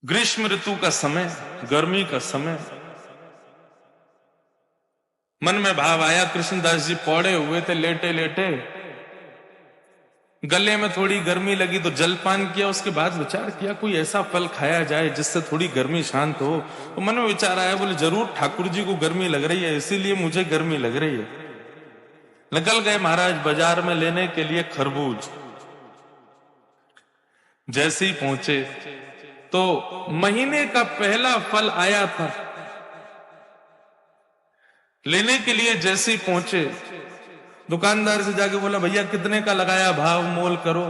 ग्रीष्म ऋतु का समय, गर्मी का समय। मन में भाव आया, कृष्णदास जी पौड़े हुए थे लेटे लेटे, गले में थोड़ी गर्मी लगी तो जलपान किया। उसके बाद विचार किया कोई ऐसा फल खाया जाए जिससे थोड़ी गर्मी शांत हो। तो मन में विचार आया, बोले जरूर ठाकुर जी को गर्मी लग रही है, इसीलिए मुझे गर्मी लग रही है। निकल गए महाराज बाजार में लेने के लिए खरबूज। जैसे ही पहुंचे तो महीने का पहला फल आया था। लेने के लिए जैसे ही पहुंचे, दुकानदार से जाके बोला भैया कितने का लगाया, भाव मोल करो।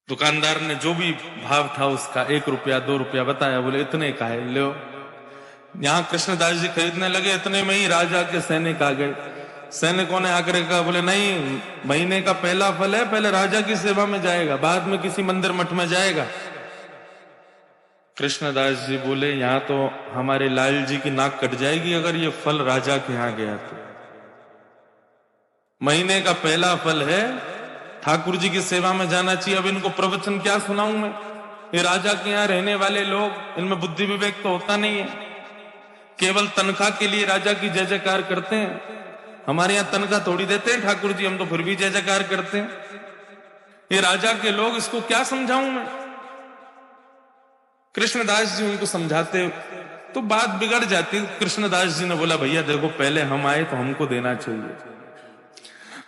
दुकानदार ने जो भी भाव था उसका 1 रुपया 2 रुपया बताया। बोले इतने का है, लो। यहां कृष्णदास जी खरीदने लगे, इतने में ही राजा के सैनिक आ गए। सैनिकों ने आकर कहा, बोले नहीं, महीने का पहला फल है, पहले राजा की सेवा में जाएगा, बाद में किसी मंदिर मठ में जाएगा। कृष्णदास जी बोले यहां तो हमारे लाल जी की नाक कट जाएगी अगर ये फल राजा के यहां गया तो। महीने का पहला फल है, ठाकुर जी की सेवा में जाना चाहिए। अब इनको प्रवचन क्या सुनाऊं मैं? ये राजा के यहां रहने वाले लोग, इनमें बुद्धि विवेक तो होता नहीं है, केवल तनख्वाह के लिए राजा की जय जयकार करते हैं। हमारे यहां तनख्वाह थोड़ी देते हैं ठाकुर जी, हम तो फिर भी जय जयकार करते हैं। ये राजा के लोग, इसको क्या समझाऊं मैं? कृष्णदास जी उनको समझाते तो बात बिगड़ जाती। कृष्णदास जी ने बोला भैया देखो, पहले हम आए तो हमको देना चाहिए।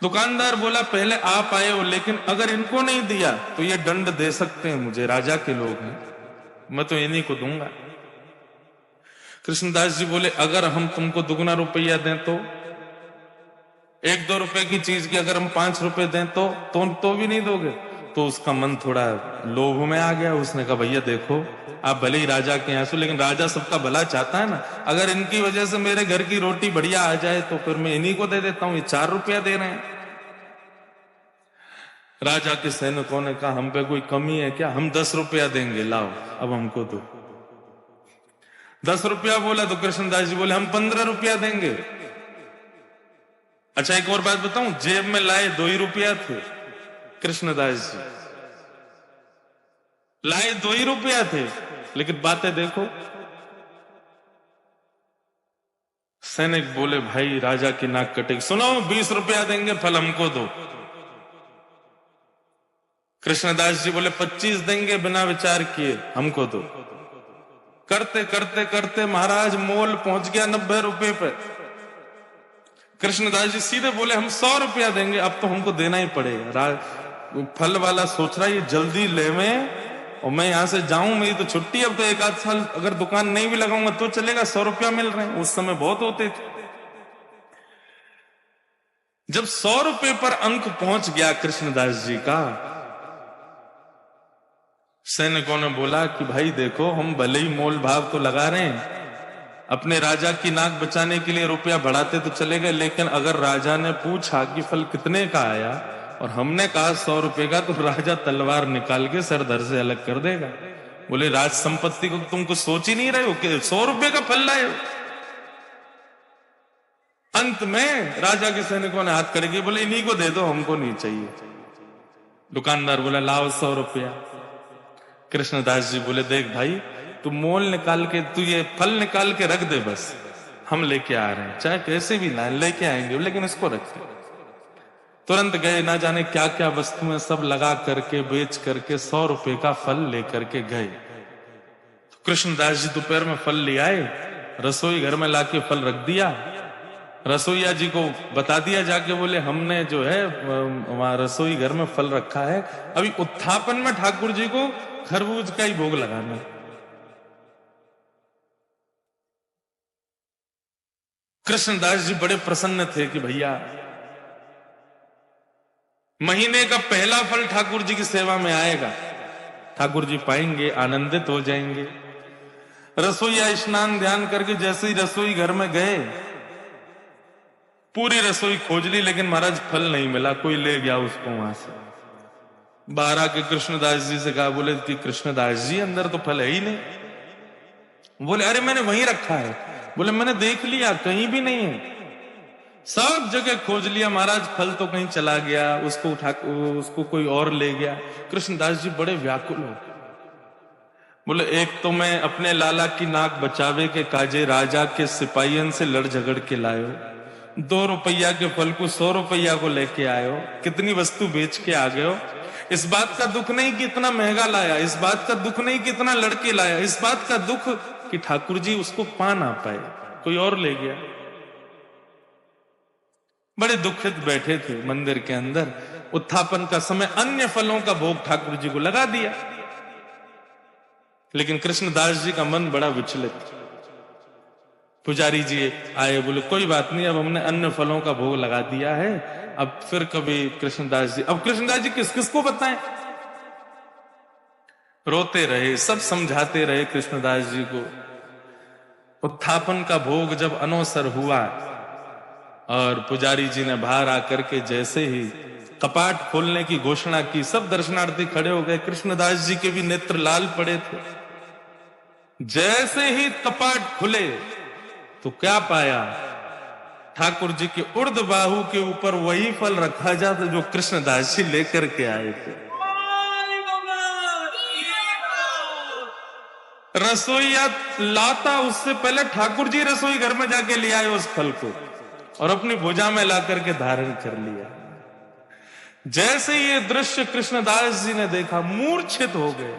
दुकानदार बोला पहले आप आए हो, लेकिन अगर इनको नहीं दिया तो ये दंड दे सकते हैं मुझे, राजा के लोग हैं, मैं तो इन्हीं को दूंगा। कृष्णदास जी बोले अगर हम तुमको दुगना रुपया दें तो? 1-2 रुपए की चीज की अगर हम 5 रुपए दें तो भी नहीं दोगे? तो उसका मन थोड़ा लोभ में आ गया। उसने कहा भैया देखो, आप भले ही राजा के यहाँ से, लेकिन राजा सबका भला चाहता है ना। अगर इनकी वजह से मेरे घर की रोटी बढ़िया आ जाए तो फिर मैं इन्हीं को दे देता हूं, ये 4 रुपया दे रहे हैं। राजा के सैनिकों ने कहा हम पे कोई कमी है क्या, हम 10 रुपया देंगे, लाओ अब हमको दो। 10 रुपया बोला तो कृष्णदास जी बोले हम 15 रुपया देंगे। अच्छा एक और बात बताऊं, जेब में लाए 2 ही रुपया थे। कृष्णदास जी लाए 2 ही रुपया थे, लेकिन बातें देखो। सैनिक बोले भाई राजा की नाक कटेगी, सुनो 20 रुपया देंगे, फल हमको दो। कृष्णदास जी बोले 25 देंगे, बिना विचार किए हमको दो। करते करते करते महाराज मोल पहुंच गया 90 रुपए पे। कृष्णदास जी सीधे बोले हम 100 रुपया देंगे, अब तो हमको देना ही पड़ेगा। फल वाला सोच रहा है ये जल्दी ले में, और मैं यहां से जाऊं, मेरी तो छुट्टी, अब तो 1-8 साल अगर दुकान नहीं भी लगाऊंगा तो चलेगा, 100 रुपया मिल रहे हैं, उस समय बहुत होते थे। जब 100 रुपए पर अंक पहुंच गया कृष्णदास जी का, सैनिकों ने बोला कि भाई देखो, हम भले ही मोल भाव तो लगा रहे हैं, अपने राजा की नाक बचाने के लिए रुपया बढ़ाते तो चले गए, लेकिन अगर राजा ने पूछा कि फल कितने का आया और हमने कहा 100 रुपए का, तो राजा तलवार निकाल के सर धर से अलग कर देगा। बोले राज संपत्ति को तुम कुछ सोच ही नहीं रहे हो कि 100 रुपए का फल लाए हो? अंत में राजा के सैनिकों ने हाथ करके बोले इन्हीं को दे दो, हमको नहीं चाहिए। दुकानदार बोला लाओ 100 रुपया। कृष्णदास जी बोले देख भाई, तू मोल निकाल के, तू ये फल निकाल के रख दे, बस हम लेके आ रहे हैं, चाहे कैसे भी ना लेके आएंगे, लेकिन इसको रख दे। तुरंत गए, ना जाने क्या क्या वस्तुएं सब लगा करके बेच करके 100 रुपए का फल लेकर के गए। तो कृष्णदास जी दोपहर में फल ले आए, रसोई घर में लाके फल रख दिया। रसोईया जी को बता दिया जाके, बोले हमने जो है वहां रसोई घर में फल रखा है, अभी उत्थापन में ठाकुर जी को खरबूज का ही भोग लगाना। कृष्णदास जी बड़े प्रसन्न थे कि भैया महीने का पहला फल ठाकुर जी की सेवा में आएगा, ठाकुर जी पाएंगे, आनंदित हो जाएंगे। रसोईया स्नान ध्यान करके जैसे ही रसोई घर में गए, पूरी रसोई खोज ली, लेकिन महाराज फल नहीं मिला, कोई ले गया उसको वहां से। बाहर आके कृष्णदास जी से कहा, बोले कि कृष्णदास जी अंदर तो फल है ही नहीं। बोले अरे मैंने वहीं रखा है। बोले मैंने देख लिया, कहीं भी नहीं है। सब जगह खोज लिया महाराज, फल तो कहीं चला गया, उसको कोई और ले गया। कृष्णदास जी बड़े व्याकुल हो, बोले एक तो मैं अपने लाला की नाक बचावे के काजे राजा के सिपाहियन से लड़ झगड़ के लायो, 2 रुपया के फल को 100 रुपया को लेके आयो, कितनी वस्तु बेच के आ गए हो। इस बात का दुख नहीं कि इतना महंगा लाया, इस बात का दुख नहीं कि इतना लड़के लाया, इस बात का दुख कि ठाकुर जी उसको पा ना पाए, कोई और ले गया। बड़े दुखित बैठे थे मंदिर के अंदर। उत्थापन का समय, अन्य फलों का भोग ठाकुर जी को लगा दिया, लेकिन कृष्णदास जी का मन बड़ा विचलित। पुजारी जी आए, बोले कोई बात नहीं, अब हमने अन्य फलों का भोग लगा दिया है, अब फिर कभी कृष्णदास जी, अब कृष्णदास जी किस किस को बताएं। रोते रहे, सब समझाते रहे कृष्णदास जी को। उत्थापन का भोग जब अनौसर हुआ और पुजारी जी ने बाहर आकर के जैसे ही कपाट खोलने की घोषणा की, सब दर्शनार्थी खड़े हो गए। कृष्णदास जी के भी नेत्र लाल पड़े थे। जैसे ही कपाट खुले तो क्या पाया, ठाकुर जी के उर्द बाहु के ऊपर वही फल रखा जाता जो कृष्णदास जी लेकर के आए थे। रसोईया लाता उससे पहले ठाकुर जी रसोई घर में जाके ले आए उस फल को और अपनी भुजा में ला करके धारण कर लिया। जैसे ये दृश्य कृष्णदास जी ने देखा, मूर्छित हो गए।